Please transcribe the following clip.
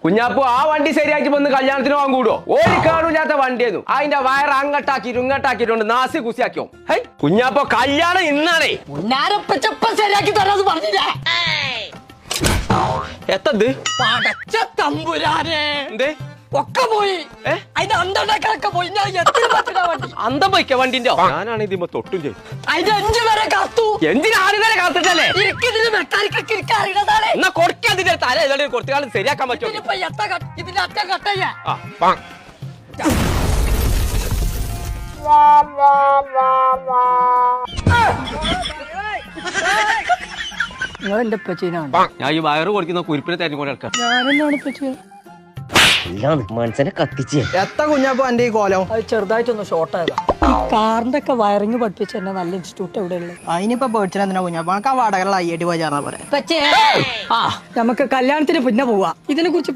കുഞ്ഞാപ്പു ആ വണ്ടി ശരിയാക്കി വന്ന് കല്യാണത്തിന് പോകാൻ കൂടുവോ? ഒരു കാണൂല്ലാത്ത വണ്ടിയായിരുന്നു. അതിന്റെ വയർ അങ്ങട്ടാക്കിട്ട് ഇങ്ങട്ടാക്കിയിട്ടുണ്ട് നാസി കുസിയാക്കിയോ. ഹൈ കുഞ്ഞാപ്പോ കല്യാണം ഇന്നാണേ. ശരിയാക്കി തരാന്ന് പറഞ്ഞില്ലേ? എത്തത് പടച്ച തമ്പുരാനെ എന്തേ ഒക്കെ പോയി. അതിന്റെ അന്തണ്ടാക്കാനൊക്കെ പോയി. വണ്ടി അന്തം പോയിക്ക വണ്ടിന്റെ. ഞാനാണ് ഇതിമ്മ തൊട്ടും ചെയ്തു. അതിന്റെ 5 വരെ കാത്തു. എന്തിനാ 6 വരെ കാത്തിട്ടല്ലേ? മെക്കാനിക്കൊക്കെ അറിയണതാണ്. എന്നാ കൊടുക്കാതിന്റെ തല ഏതാണ്ട് കുറച്ചു കാലം ശരിയാക്കാൻ പറ്റുമോ? ഇതിന്റെ അറ്റ കട്ടയ്യ നിങ്ങൾ എന്റെ പച്ചീനാണ്. ഞാൻ ഈ വയറ് കൊടുക്കുന്ന കുരിപ്പിനെ തെരഞ്ഞു കൊണ്ട് നടക്കാം. ഞാനെന്നാണ് പച്ച മനസ്സിനെ കത്തിച്ച് എത്ര കുഞ്ഞാപ്പോ എന്റെ ഈ കോലം അത് ചെറുതായിട്ടൊന്ന് ഷോർട്ട് ആകാം. ഈ കാറിന്റെ ഒക്കെ വയറിങ് പഠിപ്പിച്ച എന്നെ നല്ല ഇൻസ്റ്റിറ്റ്യൂട്ട് എവിടെയുള്ളത്? അതിനിപ്പോ പേടിച്ചാൽ എന്തിനാ കുഞ്ഞാപ്പോ ആ വടകളുള്ള അയ്യടി പോയി ചേർന്നാ പോലെ. നമുക്ക് കല്യാണത്തിന് പിന്നെ പോവാ. ഇതിനെ കുറിച്ച്